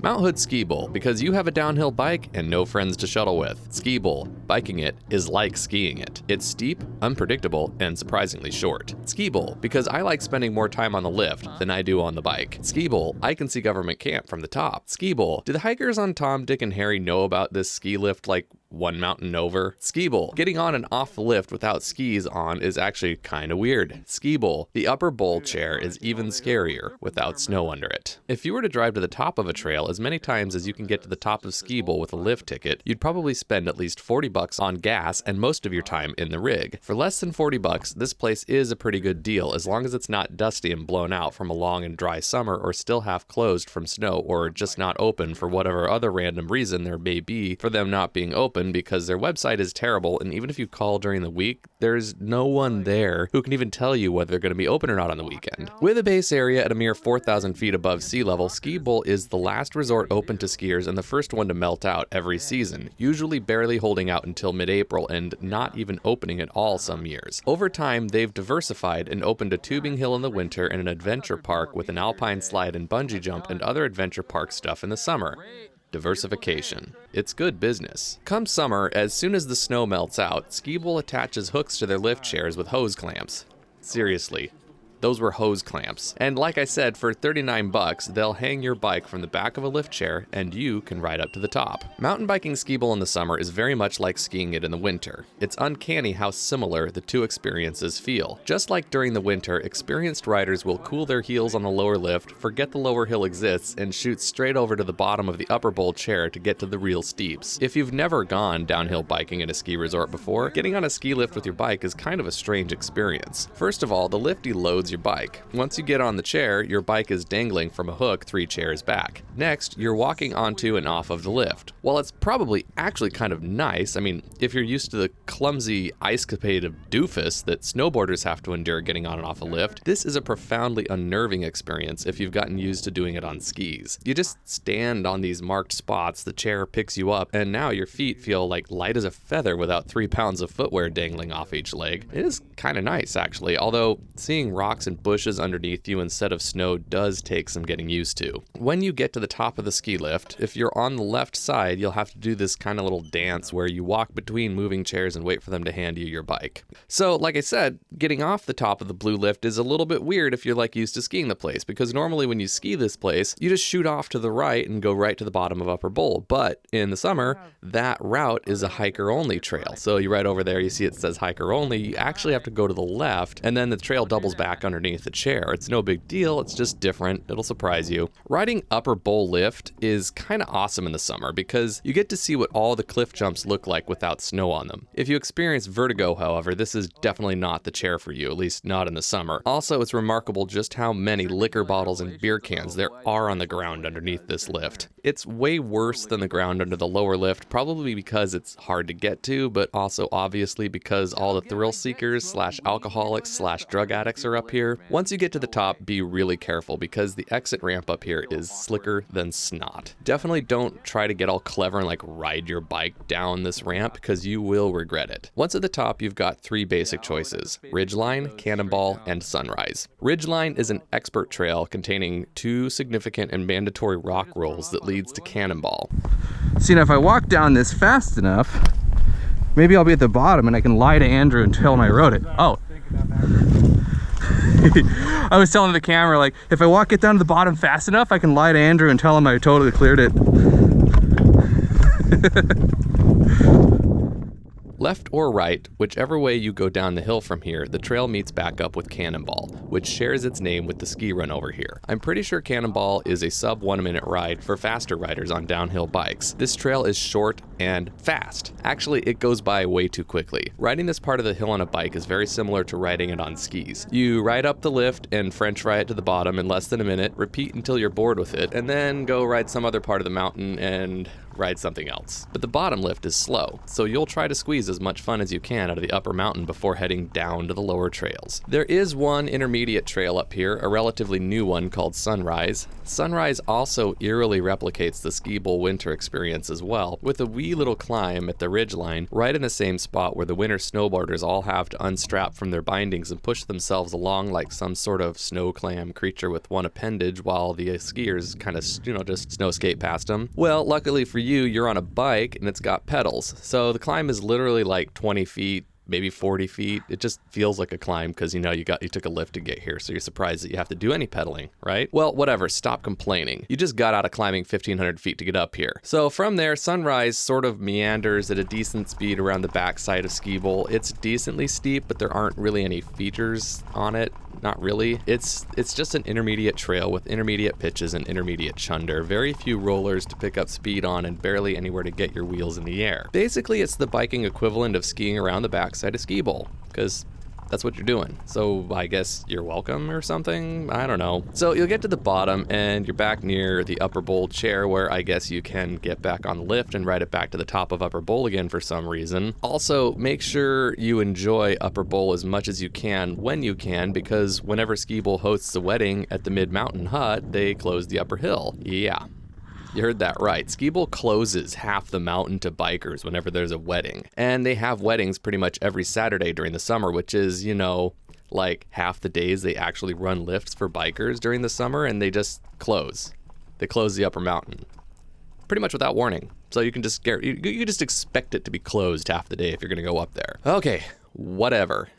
Mount Hood Skibowl, because you have a downhill bike and no friends to shuttle with. Skibowl, biking it is like skiing it. It's steep, unpredictable, and surprisingly short. Skibowl, because I like spending more time on the lift than I do on the bike. Skibowl, I can see government camp from the top. Skibowl, do the hikers on Tom, Dick, and Harry know about this ski lift like one mountain over? Skibowl, getting on and off the lift without skis on is actually kind of weird. Skibowl, the upper bowl chair is even scarier without snow under it. If you were to drive to the top of a trail as many times as you can get to the top of Skibowl with a lift ticket, you'd probably spend at least $40 on gas and most of your time in the rig. For less than $40, this place is a pretty good deal as long as it's not dusty and blown out from a long and dry summer or still half closed from snow or just not open for whatever other random reason there may be for them not being open because their website is terrible, and even if you call during the week, there's no one there who can even tell you whether they're going to be open or not on the weekend. With a base area at a mere 4,000 feet above sea level, Skibowl is the last resort open to skiers and the first one to melt out every season, usually barely holding out until mid-April and not even opening at all some years. Over time, they've diversified and opened a tubing hill in the winter and an adventure park with an alpine slide and bungee jump and other adventure park stuff in the summer. Diversification. It's good business. Come summer, as soon as the snow melts out, Skibowl attaches hooks to their lift chairs with hose clamps. Seriously. Those were hose clamps. And like I said, for $39, they'll hang your bike from the back of a lift chair and you can ride up to the top. Mountain biking Skibowl in the summer is very much like skiing it in the winter. It's uncanny how similar the two experiences feel. Just like during the winter, experienced riders will cool their heels on the lower lift, forget the lower hill exists, and shoot straight over to the bottom of the upper bowl chair to get to the real steeps. If you've never gone downhill biking at a ski resort before, getting on a ski lift with your bike is kind of a strange experience. First of all, the lift deloads your bike. Once you get on the chair, your bike is dangling from a hook 3 chairs back. Next, you're walking onto and off of the lift. While it's probably actually kind of nice, I mean, if you're used to the clumsy ice-capade of doofus that snowboarders have to endure getting on and off a lift, this is a profoundly unnerving experience if you've gotten used to doing it on skis. You just stand on these marked spots, the chair picks you up, and now your feet feel like light as a feather without 3 pounds of footwear dangling off each leg. It is kind of nice, actually, although seeing rocks and bushes underneath you instead of snow does take some getting used to. When you get to the top of the ski lift, if you're on the left side, you'll have to do this kind of little dance where you walk between moving chairs and wait for them to hand you your bike. So, like I said, getting off the top of the blue lift is a little bit weird if you're like used to skiing the place, because normally when you ski this place, you just shoot off to the right and go right to the bottom of Upper Bowl. But in the summer, that route is a hiker-only trail. So you right over there, you see it says hiker only, you actually have to go to the left, and then the trail doubles back underneath the chair. It's no big deal, it's just different, it'll surprise you. Riding Upper Bowl lift is kind of awesome in the summer because you get to see what all the cliff jumps look like without snow on them. If you experience vertigo, however, this is definitely not the chair for you, at least not in the summer. Also, it's remarkable just how many liquor bottles and beer cans there are on the ground underneath this lift. It's way worse than the ground under the lower lift, probably because it's hard to get to, but also obviously because all the thrill seekers / alcoholics / drug addicts are up here. Once you get to the top, be really careful because the exit ramp up here is slicker than snot. Definitely don't try to get all clever and like ride your bike down this ramp because you will regret it. Once at the top, you've got 3 basic choices: Ridgeline, Cannonball, and Sunrise. Ridgeline is an expert trail containing 2 significant and mandatory rock rolls that leads to Cannonball. See, now if I walk down this fast enough, maybe I'll be at the bottom and I can lie to Andrew and tell him I rode it. Oh. I was telling the camera, like, if I get down to the bottom fast enough, I can lie to Andrew and tell him I totally cleared it. Left or right, whichever way you go down the hill from here, the trail meets back up with Cannonball, which shares its name with the ski run over here. I'm pretty sure Cannonball is a sub 1 minute ride for faster riders on downhill bikes. This trail is short and fast. Actually, it goes by way too quickly. Riding this part of the hill on a bike is very similar to riding it on skis. You ride up the lift and French fry it to the bottom in less than a minute, repeat until you're bored with it, and then go ride some other part of the mountain and ride something else. But the bottom lift is slow, so you'll try to squeeze as much fun as you can out of the upper mountain before heading down to the lower trails. There is one intermediate trail up here, a relatively new one called Sunrise. Sunrise also eerily replicates the Skibowl winter experience as well, with a wee little climb at the ridgeline, right in the same spot where the winter snowboarders all have to unstrap from their bindings and push themselves along like some sort of snow clam creature with one appendage while the skiers kind of, just snow skate past them. Well, luckily for you, you're on a bike and it's got pedals. So the climb is literally like 20 feet, maybe 40 feet. It just feels like a climb because, you took a lift to get here. So you're surprised that you have to do any pedaling, right? Well, whatever, stop complaining. You just got out of climbing 1,500 feet to get up here. So from there, Sunrise sort of meanders at a decent speed around the backside of Skibowl. It's decently steep, but there aren't really any features on it. Not really. It's just an intermediate trail with intermediate pitches and intermediate chunder. Very few rollers to pick up speed on and barely anywhere to get your wheels in the air. Basically, it's the biking equivalent of skiing around the backside of Skibowl, because that's what you're doing. So I guess you're welcome or something? I don't know. So you'll get to the bottom and you're back near the upper bowl chair where I guess you can get back on the lift and ride it back to the top of upper bowl again for some reason. Also, make sure you enjoy upper bowl as much as you can when you can, because whenever Skibowl hosts a wedding at the mid-mountain hut, they close the upper hill. Yeah. You heard that right. Skibowl closes half the mountain to bikers whenever there's a wedding. And they have weddings pretty much every Saturday during the summer, which is, like half the days they actually run lifts for bikers during the summer, and they just close. They close the upper mountain. Pretty much without warning. So you can just expect it to be closed half the day if you're going to go up there. Okay, whatever.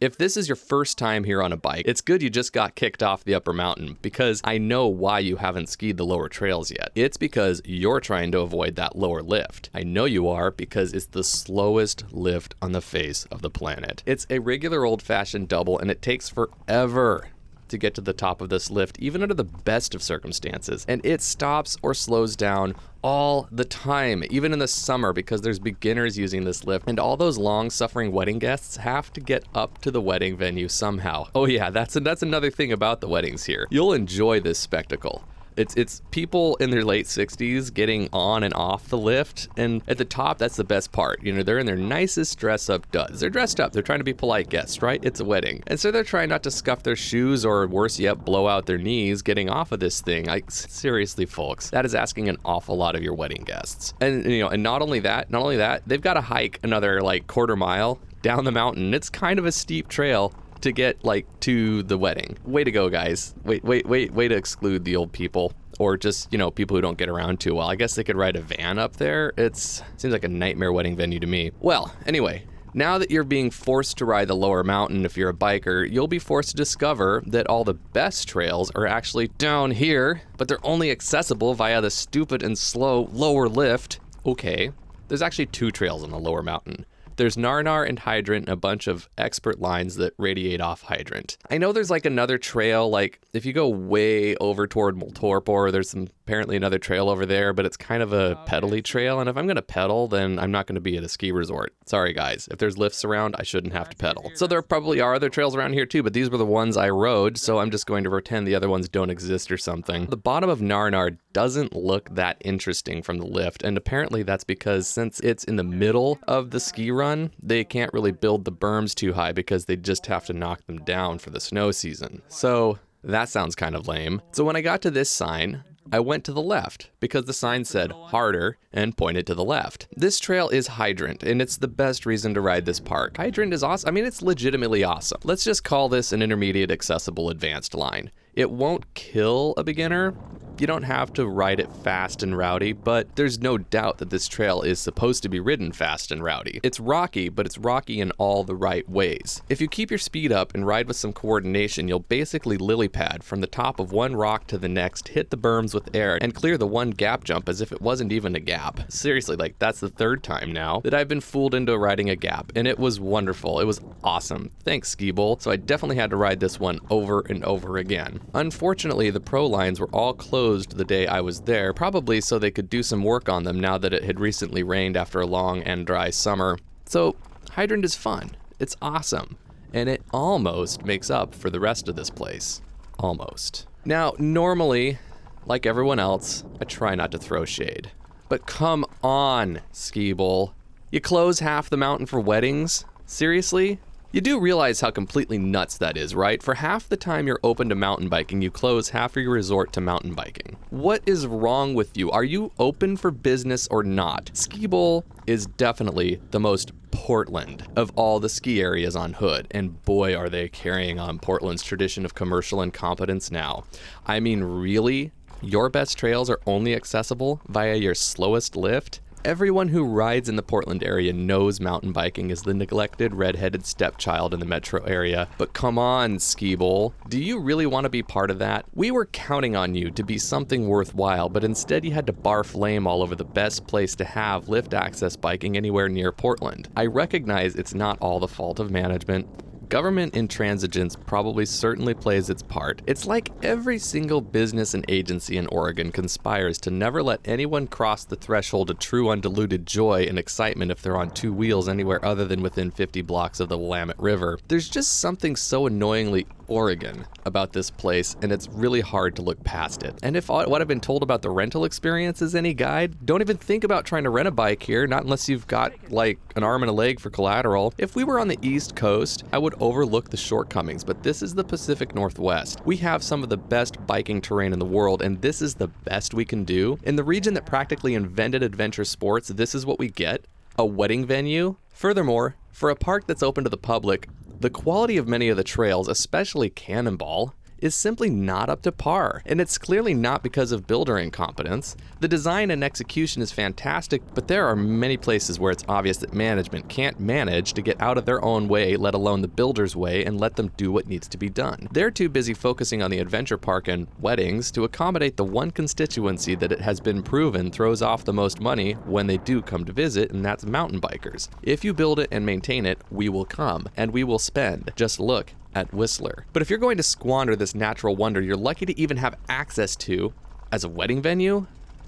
If this is your first time here on a bike, it's good you just got kicked off the upper mountain, because I know why you haven't skied the lower trails yet. It's because you're trying to avoid that lower lift. I know you are, because it's the slowest lift on the face of the planet. It's a regular old-fashioned double, and it takes forever to get to the top of this lift, even under the best of circumstances. And it stops or slows down all the time, even in the summer, because there's beginners using this lift, and all those long-suffering wedding guests have to get up to the wedding venue somehow. Oh yeah, that's another thing about the weddings here. You'll enjoy this spectacle. It's people in their late 60s getting on and off the lift, and at the top, that's the best part. They're in their nicest dress-up duds. They're dressed up. They're trying to be polite guests, right? It's a wedding. And so they're trying not to scuff their shoes or, worse yet, blow out their knees getting off of this thing. Seriously, folks, that is asking an awful lot of your wedding guests. And, and not only that, they've got to hike another, quarter mile down the mountain. It's kind of a steep trail to get to the wedding. Way to go, guys. Way to exclude the old people, or just people who don't get around too well. I guess they could ride a van up there. Seems like a nightmare wedding venue to me. Well, anyway, now that you're being forced to ride the lower mountain if you're a biker, you'll be forced to discover that all the best trails are actually down here, but they're only accessible via the stupid and slow lower lift. Okay, there's actually two trails on the lower mountain. There's Narnar and Hydrant and a bunch of expert lines that radiate off Hydrant. I know there's another trail, if you go way over toward Multorpor, there's apparently another trail over there, but it's kind of a pedally trail, and if I'm going to pedal, then I'm not going to be at a ski resort. Sorry guys, if there's lifts around, I shouldn't have to pedal. So there probably are other trails around here too, but these were the ones I rode, so I'm just going to pretend the other ones don't exist or something. The bottom of Narnar doesn't look that interesting from the lift, and apparently that's because since it's in the middle of the ski run, they can't really build the berms too high because they just have to knock them down for the snow season. So that sounds kind of lame. So when I got to this sign, I went to the left because the sign said harder and pointed to the left. This trail is Hydrant, and it's the best reason to ride this park. Hydrant is awesome. I mean, it's legitimately awesome. Let's just call this an intermediate accessible advanced line. It won't kill a beginner. You don't have to ride it fast and rowdy, but there's no doubt that this trail is supposed to be ridden fast and rowdy. It's rocky, but it's rocky in all the right ways. If you keep your speed up and ride with some coordination, you'll basically lily pad from the top of one rock to the next, hit the berms with air, and clear the one gap jump as if it wasn't even a gap. Seriously, that's the third time now that I've been fooled into riding a gap, and it was wonderful. It was awesome. Thanks, Skibowl. So I definitely had to ride this one over and over again. Unfortunately, the pro lines were all closed the day I was there, probably so they could do some work on them now that it had recently rained after a long and dry summer. So Hydrant is fun. It's awesome. And it almost makes up for the rest of this place. Almost. Now, normally, like everyone else, I try not to throw shade. But come on, Skibowl. You close half the mountain for weddings? Seriously? You do realize how completely nuts that is, right? For half the time you're open to mountain biking, you close half of your resort to mountain biking. What is wrong with you? Are you open for business or not? Skibowl is definitely the most Portland of all the ski areas on Hood, and boy are they carrying on Portland's tradition of commercial incompetence now. I mean, really? Your best trails are only accessible via your slowest lift? Everyone who rides in the Portland area knows mountain biking is the neglected red-headed stepchild in the metro area. But come on, Skibowl. Do you really want to be part of that? We were counting on you to be something worthwhile, but instead you had to barf lame all over the best place to have lift access biking anywhere near Portland. I recognize it's not all the fault of management. Government intransigence probably certainly plays its part. It's like every single business and agency in Oregon conspires to never let anyone cross the threshold of true undiluted joy and excitement if they're on two wheels anywhere other than within 50 blocks of the Willamette River. There's just something so annoyingly Oregon about this place, and it's really hard to look past it. And if what I've been told about the rental experience is any guide, don't even think about trying to rent a bike here, not unless you've got like an arm and a leg for collateral. If we were on the East Coast, I would overlook the shortcomings, but this is the Pacific Northwest. We have some of the best biking terrain in the world, and this is the best we can do. In the region that practically invented adventure sports, this is what we get: a wedding venue. Furthermore, for a park that's open to the public, the quality of many of the trails, especially Cannonball, is simply not up to par, and it's clearly not because of builder incompetence. The design and execution is fantastic, but there are many places where it's obvious that management can't manage to get out of their own way, let alone the builder's way, and let them do what needs to be done. They're too busy focusing on the adventure park and weddings to accommodate the one constituency that it has been proven throws off the most money when they do come to visit, and that's mountain bikers. If you build it and maintain it, we will come, and we will spend. Just look at Whistler. But if you're going to squander this natural wonder you're lucky to even have access to as a wedding venue,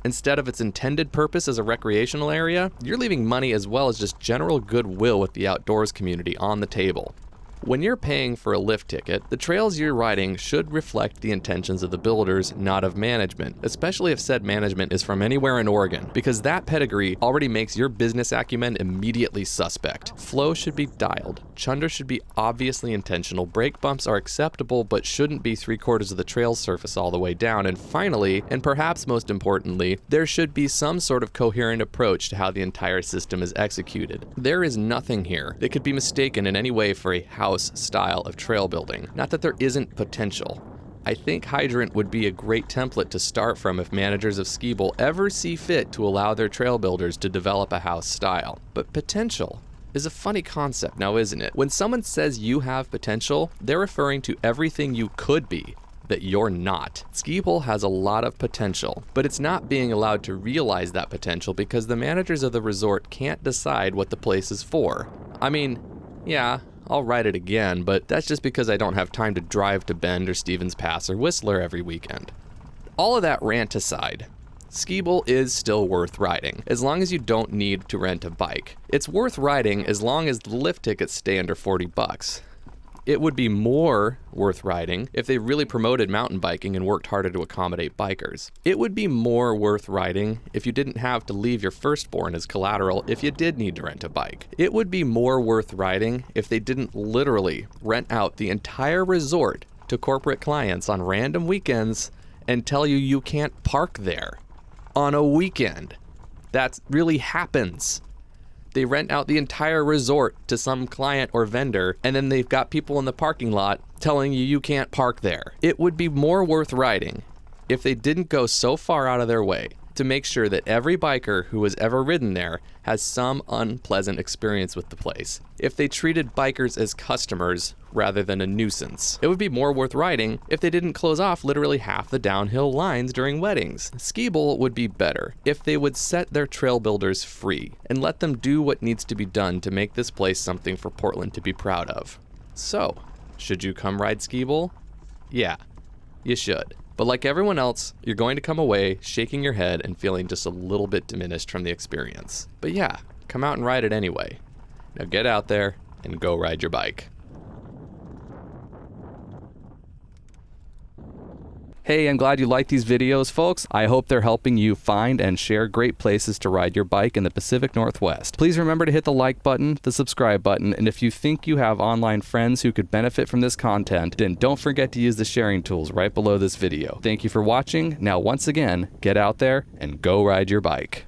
instead of its intended purpose as a recreational area, you're leaving money as well as just general goodwill with the outdoors community on the table. When you're paying for a lift ticket, the trails you're riding should reflect the intentions of the builders, not of management, especially if said management is from anywhere in Oregon, because that pedigree already makes your business acumen immediately suspect. Flow should be dialed. Chunder should be obviously intentional. Brake bumps are acceptable, but shouldn't be 3/4 of the trail surface all the way down. And finally, and perhaps most importantly, there should be some sort of coherent approach to how the entire system is executed. There is nothing here that could be mistaken in any way for a house style of trail building. Not that there isn't potential. I think Hydrant would be a great template to start from if managers of Skibowl ever see fit to allow their trail builders to develop a house style. But potential is a funny concept now, isn't it? When someone says you have potential, they're referring to everything you could be that you're not. Skibowl has a lot of potential, but it's not being allowed to realize that potential because the managers of the resort can't decide what the place is for. I mean, yeah, I'll ride it again, but that's just because I don't have time to drive to Bend or Stevens Pass or Whistler every weekend. All of that rant aside, Skibowl is still worth riding, as long as you don't need to rent a bike. It's worth riding as long as the lift tickets stay under $40. It would be more worth riding if they really promoted mountain biking and worked harder to accommodate bikers. It would be more worth riding if you didn't have to leave your firstborn as collateral if you did need to rent a bike. It would be more worth riding if they didn't literally rent out the entire resort to corporate clients on random weekends and tell you you can't park there on a weekend. That really happens. They rent out the entire resort to some client or vendor, and then they've got people in the parking lot telling you you can't park there. It would be more worth riding if they didn't go so far out of their way to make sure that every biker who has ever ridden there has some unpleasant experience with the place. If they treated bikers as customers rather than a nuisance. It would be more worth riding if they didn't close off literally half the downhill lines during weddings. Skibowl would be better if they would set their trail builders free and let them do what needs to be done to make this place something for Portland to be proud of. So, should you come ride Skibowl? Yeah, you should. But like everyone else, you're going to come away shaking your head and feeling just a little bit diminished from the experience. But yeah, come out and ride it anyway. Now get out there and go ride your bike. Hey, I'm glad you like these videos, folks. I hope they're helping you find and share great places to ride your bike in the Pacific Northwest. Please remember to hit the like button, the subscribe button, and if you think you have online friends who could benefit from this content, then don't forget to use the sharing tools right below this video. Thank you for watching. Now, once again, get out there and go ride your bike.